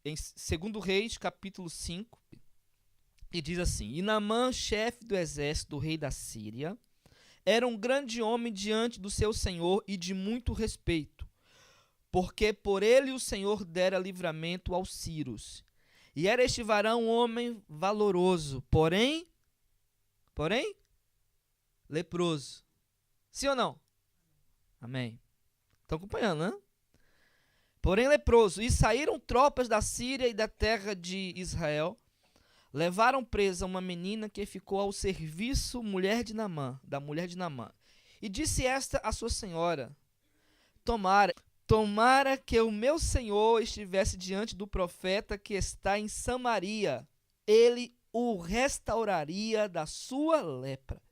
em 2 Reis, capítulo 5, e diz assim: E Naamã, chefe do exército do rei da Síria, era um grande homem diante do seu senhor e de muito respeito, porque por ele o Senhor dera livramento aos sírios. E era este varão um homem valoroso, porém, leproso. Sim ou não? Amém. Estão acompanhando, né? Porém leproso. E saíram tropas da Síria e da terra de Israel, levaram presa uma menina que ficou ao serviço da mulher de Naamã. E disse esta à sua senhora: Tomara que o meu senhor estivesse diante do profeta que está em Samaria, ele o restauraria da sua lepra.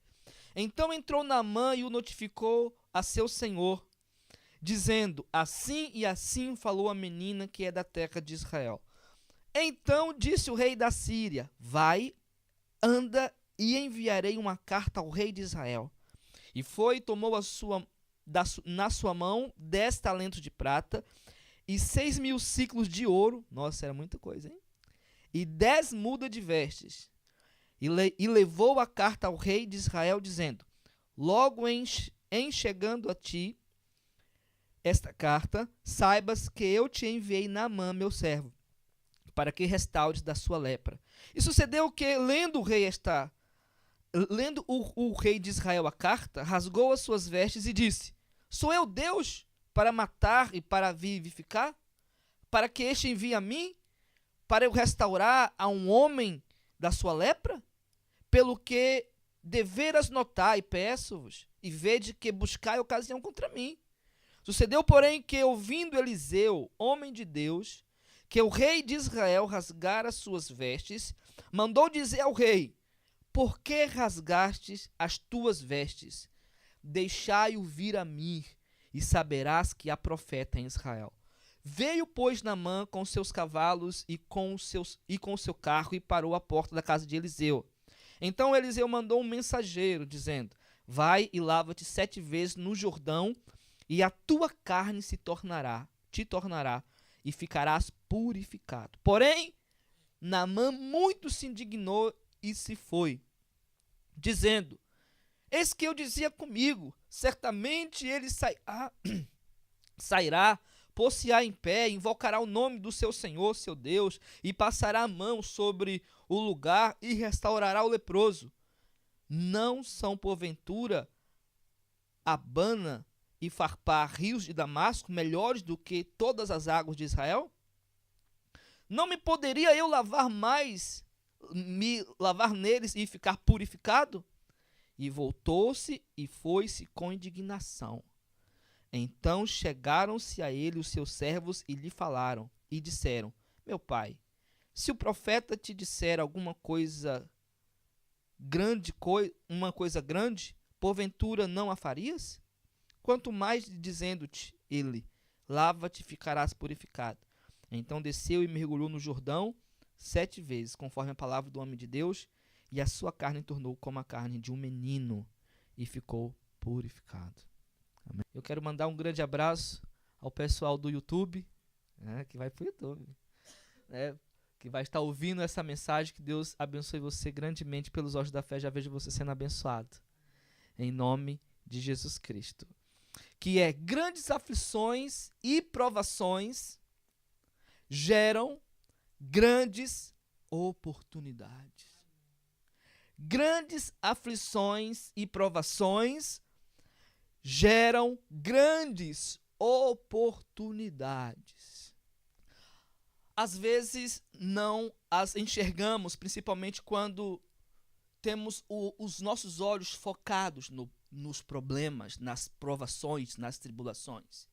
Então entrou Naamã e o notificou a seu senhor, dizendo: Assim e assim falou a menina que é da terra de Israel. Então disse o rei da Síria: Vai, anda, e enviarei uma carta ao rei de Israel. E foi e tomou na sua mão 10 talentos de prata e 6.000 siclos de ouro. Nossa, era muita coisa, hein? E 10 mudas de vestes. E levou a carta ao rei de Israel, dizendo: Logo em chegando a ti esta carta, saibas que eu te enviei Naamã, meu servo, para que restaures da sua lepra. E sucedeu que, lendo o rei de Israel a carta, rasgou as suas vestes e disse: Sou eu Deus para matar e para vivificar? Para que este envie a mim? Para eu restaurar a um homem da sua lepra? Pelo que deveras notar, e peço-vos, e vede que buscai ocasião contra mim. Sucedeu, porém, que, ouvindo Eliseu, homem de Deus, que o rei de Israel rasgara suas vestes, mandou dizer ao rei: Por que rasgastes as tuas vestes? Deixai-o vir a mim, e saberás que há profeta em Israel. Veio, pois, Naamã com seus cavalos e com o seu carro, e parou à porta da casa de Eliseu. Então Eliseu mandou um mensageiro, dizendo: Vai e lava-te 7 vezes no Jordão, e a tua carne te tornará, e ficarás purificado. Porém, Naamã muito se indignou e se foi, dizendo: Eis que eu dizia comigo, certamente ele sairá, pôr-se-á em pé, invocará o nome do seu Senhor, seu Deus, e passará a mão sobre o lugar e restaurará o leproso. Não são, porventura, Abana e Farpar, rios de Damasco, melhores do que todas as águas de Israel? Não me poderia eu me lavar neles e ficar purificado? E voltou-se e foi-se com indignação. Então chegaram-se a ele os seus servos e lhe falaram, e disseram: Meu pai, se o profeta te disser alguma coisa grande, porventura não a farias? Quanto mais dizendo-te ele: Lava-te e ficarás purificado. Então desceu e mergulhou no Jordão 7 vezes, conforme a palavra do homem de Deus, e a sua carne tornou como a carne de um menino, e ficou purificado. Amém. Eu quero mandar um grande abraço ao pessoal do YouTube, que vai para o YouTube, que vai estar ouvindo essa mensagem. Que Deus abençoe você grandemente pelos olhos da fé. Já vejo você sendo abençoado, em nome de Jesus Cristo. Que é: grandes aflições e provações geram grandes oportunidades. Grandes aflições e provações geram grandes oportunidades. Às vezes não as enxergamos, principalmente quando temos os nossos olhos focados nos problemas, nas provações, nas tribulações.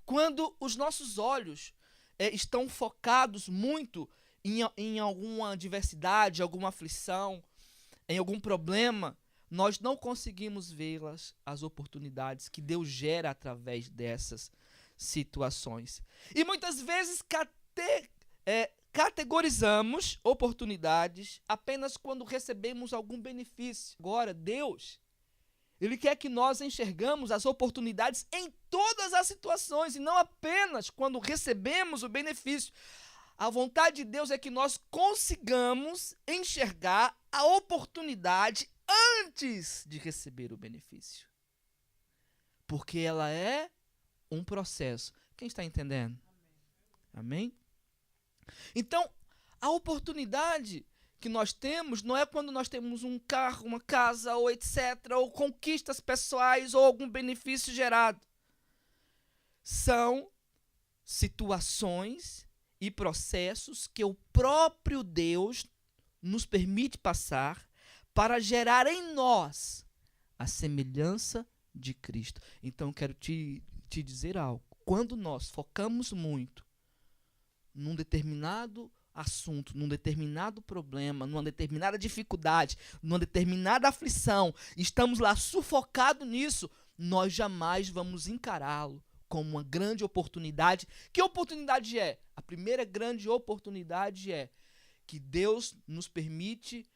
Quando os nossos olhos estão focados muito em alguma adversidade, alguma aflição, em algum problema, nós não conseguimos ver as oportunidades que Deus gera através dessas situações. E muitas vezes categorizamos oportunidades apenas quando recebemos algum benefício. Agora, Deus, Ele quer que nós enxergamos as oportunidades em todas as situações e não apenas quando recebemos o benefício. A vontade de Deus é que nós consigamos enxergar a oportunidade antes de receber o benefício. Porque ela é um processo. Quem está entendendo? Amém? Então, a oportunidade que nós temos não é quando nós temos um carro, uma casa, ou etc., ou conquistas pessoais, ou algum benefício gerado. São situações e processos que o próprio Deus nos permite passar para gerar em nós a semelhança de Cristo. Então, eu quero te dizer algo. Quando nós focamos muito num determinado assunto, num determinado problema, numa determinada dificuldade, numa determinada aflição, estamos lá sufocados nisso, nós jamais vamos encará-lo como uma grande oportunidade. Que oportunidade é? A primeira grande oportunidade é que Deus nos permite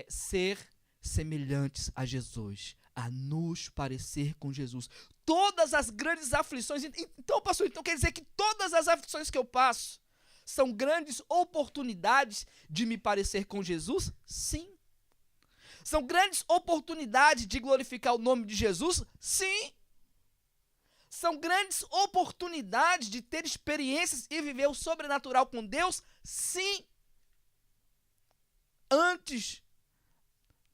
ser semelhantes a Jesus, a nos parecer com Jesus. Todas as grandes aflições. Então, pastor, quer dizer que todas as aflições que eu passo são grandes oportunidades de me parecer com Jesus? Sim. São grandes oportunidades de glorificar o nome de Jesus? Sim. São grandes oportunidades de ter experiências e viver o sobrenatural com Deus? Sim. Antes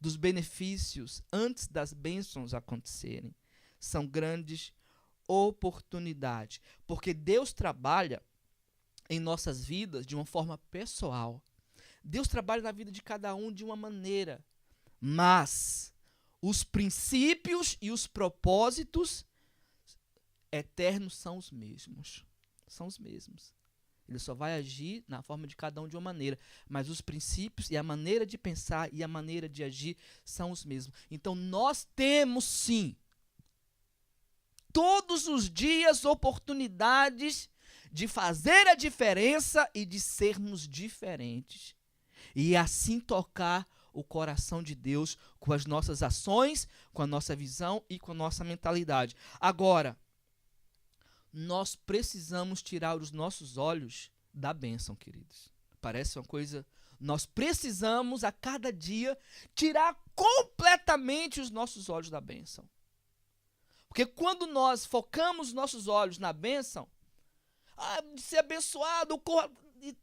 dos benefícios, antes das bênçãos acontecerem, são grandes oportunidades. Porque Deus trabalha em nossas vidas de uma forma pessoal. Deus trabalha na vida de cada um de uma maneira. Mas os princípios e os propósitos eternos são os mesmos. São os mesmos. Ele só vai agir na forma de cada um de uma maneira. Mas os princípios e a maneira de pensar e a maneira de agir são os mesmos. Então nós temos sim, todos os dias, oportunidades de fazer a diferença e de sermos diferentes. E assim tocar o coração de Deus com as nossas ações, com a nossa visão e com a nossa mentalidade. Agora, nós precisamos tirar os nossos olhos da bênção, queridos. Parece uma coisa... Nós precisamos, a cada dia, tirar completamente os nossos olhos da bênção. Porque quando nós focamos os nossos olhos na bênção, de ser abençoado,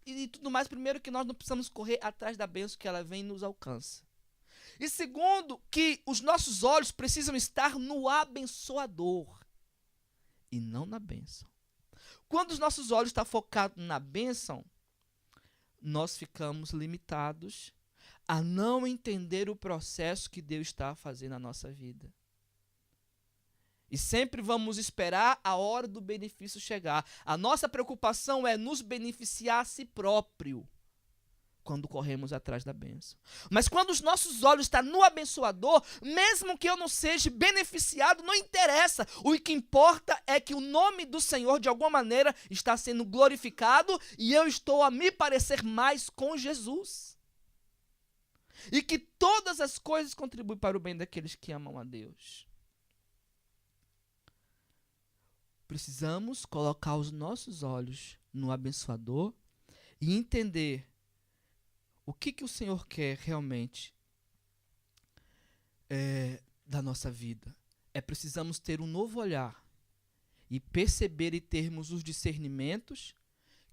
e tudo mais, primeiro que nós não precisamos correr atrás da bênção, que ela vem e nos alcança. E segundo, que os nossos olhos precisam estar no abençoador e não na bênção. Quando os nossos olhos estão focados na bênção, nós ficamos limitados a não entender o processo que Deus está fazendo na nossa vida. E sempre vamos esperar a hora do benefício chegar. A nossa preocupação é nos beneficiar a si próprio quando corremos atrás da bênção. Mas quando os nossos olhos estão no abençoador, mesmo que eu não seja beneficiado, não interessa. O que importa é que o nome do Senhor, de alguma maneira, está sendo glorificado e eu estou a me parecer mais com Jesus. E que todas as coisas contribuem para o bem daqueles que amam a Deus. Precisamos colocar os nossos olhos no abençoador e entender o que o Senhor quer realmente da nossa vida. Precisamos ter um novo olhar e perceber e termos os discernimentos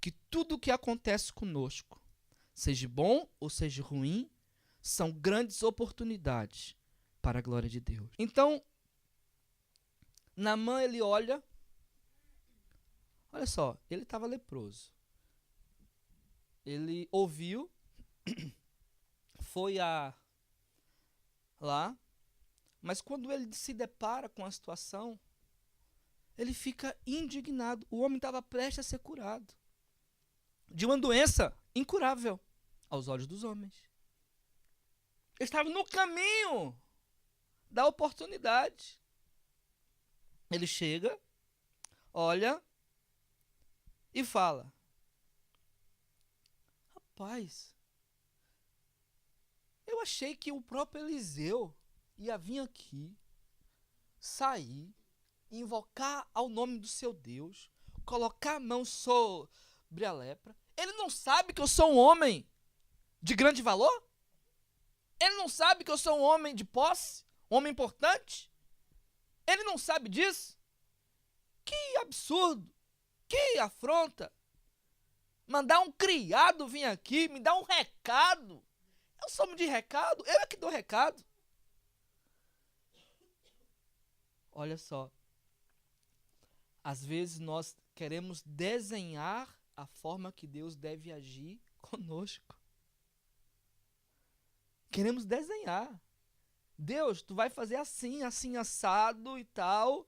que tudo o que acontece conosco, seja bom ou seja ruim, são grandes oportunidades para a glória de Deus. Então, Naamã, ele olha só, ele estava leproso. Ele ouviu, foi lá, mas quando ele se depara com a situação, ele fica indignado. O homem estava prestes a ser curado de uma doença incurável aos olhos dos homens. Ele estava no caminho da oportunidade. Ele chega, olha e fala: rapaz, eu achei que o próprio Eliseu ia vir aqui, sair, invocar ao nome do seu Deus, colocar a mão sobre a lepra, Ele não sabe que eu sou um homem de grande valor? Ele não sabe que eu sou um homem de posse? Um homem importante? Ele não sabe disso? Que absurdo! Que afronta! Mandar um criado vir aqui, me dar um recado. Eu sou homem de recado? Eu é que dou recado. Olha só. Às vezes nós queremos desenhar a forma que Deus deve agir conosco. Queremos desenhar. Deus, tu vai fazer assim, assim, assado e tal.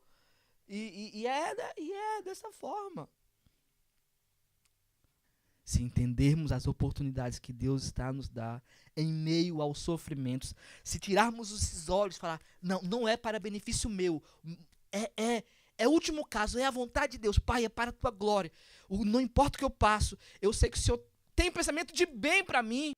E é dessa forma. Se entendermos as oportunidades que Deus está a nos dar em meio aos sofrimentos, se tirarmos esses olhos e falar, não é para benefício meu, é o último caso, é a vontade de Deus, Pai, é para a tua glória. Não importa o que eu passo, eu sei que o Senhor tem pensamento de bem para mim.